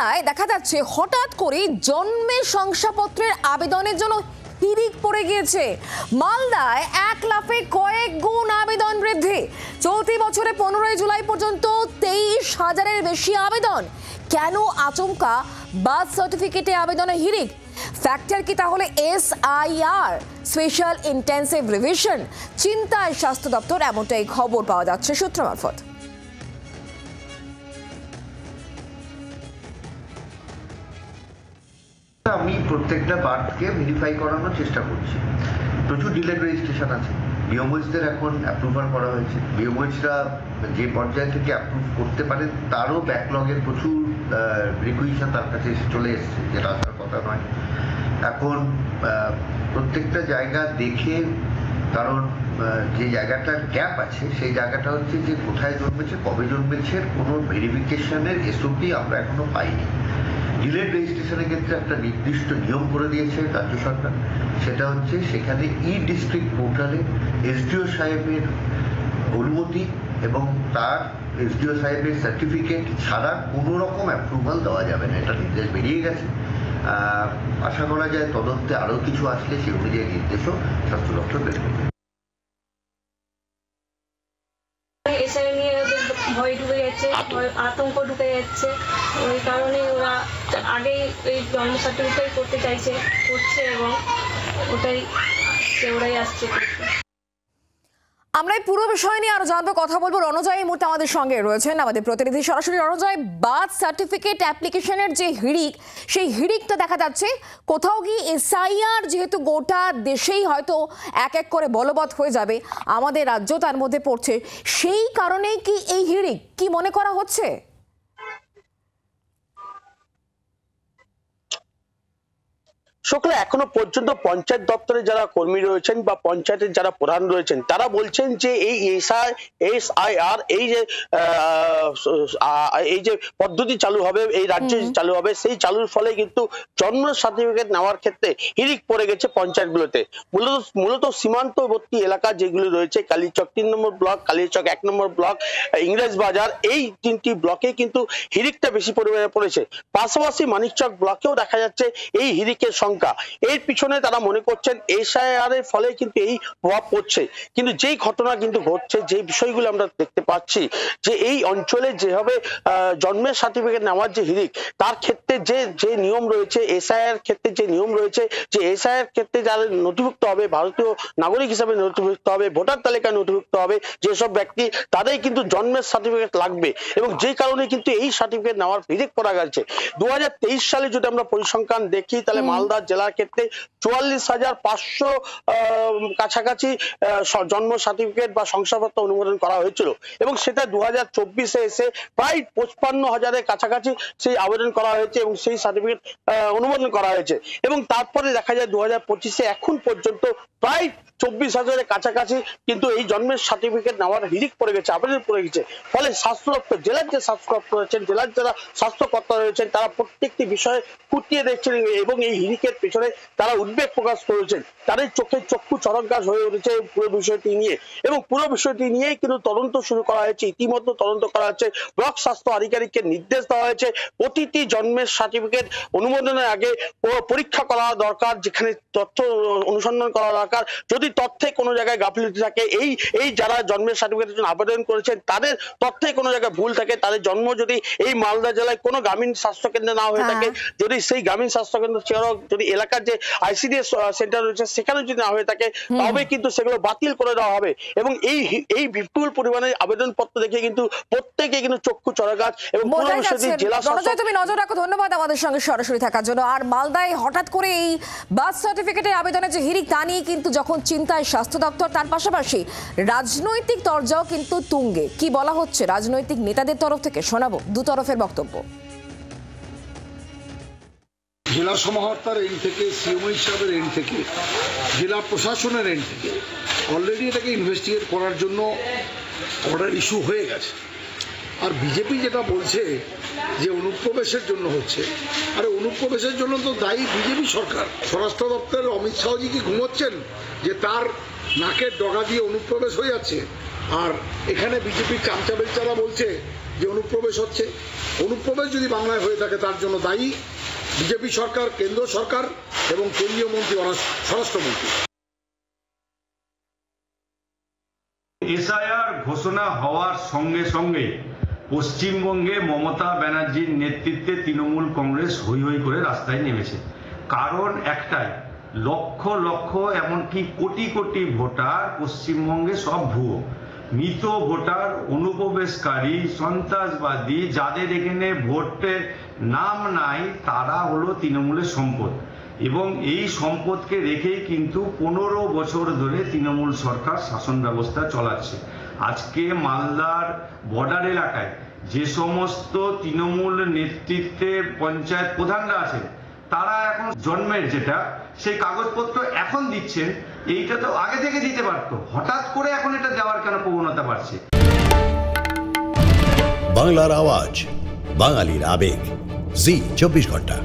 মালদায় দেখা যাচ্ছে হঠাৎ করে জন্মের শংসাপত্রের আবেদনের জন্য হিড়িক পড়ে গিয়েছে। মালদায় এক লাফে কয়েক গুণ আবেদন বৃদ্ধি। চলতি বছরে 15 জুলাই পর্যন্ত 23,000-এর বেশি আবেদন। কেন আচমকা বার্থ সার্টিফিকেটে আবেদনের হিড়িক? ফ্যাক্টর কি তাহলে SIR, স্পেশাল ইন্টেন্সিভ রিভিশন? চিন্তায় স্বাস্থ্য দপ্তর, এমনটাই খবর পাওয়া যাচ্ছে সূত্র মারফত। আমি প্রত্যেকটা বার্থকে ভেরিফাই করানোর চেষ্টা করছি। প্রচুর ডিলেড রেজিস্ট্রেশন আছে। বিওমোইজদের এখন অ্যাপ্রুভাল করা হয়েছে। বিওমোইজরা যে পর্যায় থেকে অ্যাপ্রুভ করতে পারেন তারও ব্যাকলগের প্রচুর রিকুইশন তার কাছে চলে এসছে, যেটা আসার কথা নয়। এখন প্রত্যেকটা জায়গা দেখে, কারণ যে জায়গাটার গ্যাপ আছে সেই জায়গাটা হচ্ছে যে কোথায় জন্মেছে, কবে জন্মেছে, কোনো ভেরিফিকেশনের SOP আমরা এখনো পাইনি। ডিলেড রেজিস্ট্রেশনের ক্ষেত্রে একটা নির্দিষ্ট নিয়ম করে দিয়েছে রাজ্য সরকার, সেটা হচ্ছে সেখানে ডিস্ট্রিক্ট পোর্টালে SDO সাহেবের অনুমতি এবং তার SDO সাহেবের সার্টিফিকেট ছাড়া কোনো রকম অ্যাপ্রুভাল দেওয়া যাবে না, এটা নির্দেশ বেরিয়ে গেছে। আশা করা যায় তদন্তে আরও কিছু আসলে সে অনুযায়ী নির্দেশও স্বাস্থ্য দপ্তর বের করবে। ভয় ঢুকে যাচ্ছে, আতঙ্ক ঢুকে যাচ্ছে, ওই কারণে ওরা আগেই এই জন্ম সার্টিফিকেট করতে চাইছে, করছে, এবং ওরাই আসছে। আমরা এই পুরো বিষয় নিয়ে আরো জানবো, কথা বলবো। রণজয় এই মুহূর্তে আমাদের সঙ্গে রয়েছেন, আমাদের প্রতিনিধি সরাসরি। রণজয়, বার্থ সার্টিফিকেট অ্যাপ্লিকেশনের যে হিড়িক, সেই হিড়িকটা দেখা যাচ্ছে কোথাও গিয়ে SIR যেহেতু গোটা দেশেই হয়তো এক এক করে বলবৎ হয়ে যাবে, আমাদের রাজ্য তার মধ্যে পড়ছে, সেই কারণেই কি এই হিড়িক কি মনে করা হচ্ছে? শুক্লা, এখনো পর্যন্ত পঞ্চায়েত দপ্তরে যারা কর্মী রয়েছেন বা পঞ্চায়েতের যারা প্রধান রয়েছেন তারা বলছেন যে এই SIR এই যে পদ্ধতি চালু হবে, এই রাজ্যে চালু হবে, সেই চালুর ফলে কিন্তু জন্ম সার্টিফিকেট নেওয়ার ক্ষেত্রে হিড়িক পড়ে গেছে পঞ্চায়েতগুলোতে। মূলত সীমান্তবর্তী এলাকা যেগুলো রয়েছে, কালীচক 3 নম্বর ব্লক, কালীচক 1 নম্বর ব্লক, ইংরেজ বাজার, এই 3টি ব্লকে কিন্তু হিড়িকটা বেশি পরিমাণে পড়েছে। পাশাপাশি মানিকচক ব্লকেও দেখা যাচ্ছে এই হিড়িকের সংখ্যা। এর পিছনে তারা মনে করছেন SIR এর ফলে কিন্তু এই প্রভাব পড়ছে। কিন্তু যেই ঘটনা কিন্তু ঘটছে, যে বিষয়গুলো আমরা দেখতে পাচ্ছি, যে এই অঞ্চলে যেভাবে জন্মের সার্টিফিকেট নেওয়ার যে হিড়িক, তার ক্ষেত্রে যে নিয়ম রয়েছে, SIR ক্ষেত্রে যে নিয়ম রয়েছে, যে SIR ক্ষেত্রে যারা নথিভুক্ত হবে, ভারতীয় নাগরিক হিসাবে নথিভুক্ত হবে, ভোটার তালিকায় নথিভুক্ত হবে যেসব ব্যক্তি, তাদের কিন্তু জন্মের সার্টিফিকেট লাগবে, এবং যে কারণে কিন্তু এই সার্টিফিকেট নেওয়ার হিড়িক পড়া গেছে। 2023 সালে যদি আমরা পরিসংখ্যান দেখি, তাহলে মালদা জেলার ক্ষেত্রে 44,500 কাছাকাছি জন্ম সার্টিফিকেট বা শংসাপত্র অনুমোদন করা হয়েছিল, এবং সেটা 2024-এ এসে প্রায় 55,000-এর কাছাকাছি সেই আবেদন করা হয়েছে এবং সেই সার্টিফিকেট অনুমোদন করা হয়েছে। এবং তারপরে দেখা যায় 2025-এ এখন পর্যন্ত প্রায় 24,000-এর কাছাকাছি কিন্তু এই জন্মের সার্টিফিকেট নেওয়ার হিড়িক পড়ে গেছে, আবেদন পড়ে গেছে। ফলে স্বাস্থ্য দপ্তর, জেলার যে স্বাস্থ্য দপ্তর রয়েছেন, জেলার যারা স্বাস্থ্যকর্তা রয়েছেন, তারা প্রত্যেকটি বিষয়ে খুঁটিয়ে দেখছেন এবং এই হিড়িকের পেছনে তারা উদ্বেগ প্রকাশ করেছেন। তাদের চক্ষু চরমকাশ হয়ে উঠেছে পুরো বিষয়টি নিয়ে, এবং পুরো বিষয়টি নিয়েই কিন্তু তদন্ত শুরু করা হয়েছে। ইতিমধ্যে তদন্ত করা হচ্ছে, ব্লক স্বাস্থ্য আধিকারিককে নির্দেশ দেওয়া হয়েছে প্রতিটি জন্মের সার্টিফিকেট অনুমোদনের আগে পরীক্ষা করা দরকার, যেখানে তথ্য অনুসন্ধান করা দরকার। যদি তথ্যে কোনো জায়গায় গাফিলতি থাকে, এই যারা জন্মের সার্টিফিকেটের জন্য আবেদন করেছেন তাদের তথ্যে কোনো জায়গায় ভুল থাকে, তাদের জন্ম যদি এই মালদা জেলায় কোনো গ্রামীণ স্বাস্থ্যকেন্দ্রে না হয়ে থাকে, যদি সেই গ্রামীণ স্বাস্থ্যকেন্দ্র ছাড়াও যদি এলাকার যে ICDS সেন্টার রয়েছে সেখানে যদি না হয়ে থাকে, তবে কিন্তু সেগুলো বাতিল করে দেওয়া হবে। এবং এই বিপুল পরিমাণে আবেদনপত্র দেখে কিন্তু প্রত্যেকে কিন্তু চক্ষু চড়াগাছ। এবং তুমি নজর রাখো। ধন্যবাদ আমাদের সঙ্গে সরাসরি থাকার জন্য। আর মালদায় হঠাৎ করে এই বার্থ সার্টিফিকেটের আবেদনের যে হিড়িক, তা নিয়ে কিন্তু যখন চিন্তায় স্বাস্থ্য দপ্তর, তার পাশাপাশি রাজনৈতিক তরজাও কিন্তু তুঙ্গে। কি বলা হচ্ছে রাজনৈতিক নেতাদের তরফ থেকে, শোনাবো দু তরফের বক্তব্য। জেলা সমাহর্তার এন্ড থেকে, CMO সাহেবের এন্ড থেকে, জেলা প্রশাসনের এন্ড থেকে অলরেডি এটাকে ইনভেস্টিগেট করার জন্য অর্ডার ইস্যু হয়ে গেছে। আর বিজেপি যেটা বলছে যে অনুপ্রবেশের জন্য হচ্ছে, আরে অনুপ্রবেশের জন্য তো দায়ী বিজেপি সরকার। স্বরাষ্ট্র দপ্তরের অমিত শাহজি কি ঘুমোচ্ছেন যে তার নাকের ডগা দিয়ে অনুপ্রবেশ হয়ে যাচ্ছে? আর এখানে বিজেপির চামচা বেলচারা বলছে যে অনুপ্রবেশ হচ্ছে, অনুপ্রবেশ যদি বাংলায় হয়ে থাকে তার জন্য দায়ী বিজেপি সরকার, কেন্দ্র সরকার এবং কেন্দ্রীয় মন্ত্রী স্বরাষ্ট্রমন্ত্রী। এসআইআর ঘোষণা হওয়ার সঙ্গে সঙ্গে পশ্চিমবঙ্গে মমতা ব্যানার্জির নেতৃত্বে তৃণমূল কংগ্রেস হৈ হৈ করে রাস্তায় নেমেছে। কারণ একটাই, লক্ষ লক্ষ এমনকি কোটি কোটি ভোটার পশ্চিমবঙ্গে সব ভুয়ো, মৃত ভোটার, অনুপ্রবেশকারী, সন্ত্রাসবাদী, যাদের এখানে ভোটের নাম নাই তারা হলো তৃণমূলের সম্পদ। এবং এই সম্পদকে রেখেই কিন্তু 15 বছর ধরে তৃণমূল সরকার শাসন ব্যবস্থা চালাচ্ছে। আজকে মালদার বর্ডার এলাকায় যে সমস্ত তৃণমূল নেতৃত্বে পঞ্চায়েত প্রধানরা আছেন তারা এখন জন্মের যেটা সেই কাগজপত্র এখন দিচ্ছেন, এইটা তো আগে থেকে দিতে পারতো, হঠাৎ করে এখন এটা দেওয়ার কেন প্রবণতা বাড়ছে? বাংলার আওয়াজ, বাঙালির আবেগ, জি 24 ঘন্টা।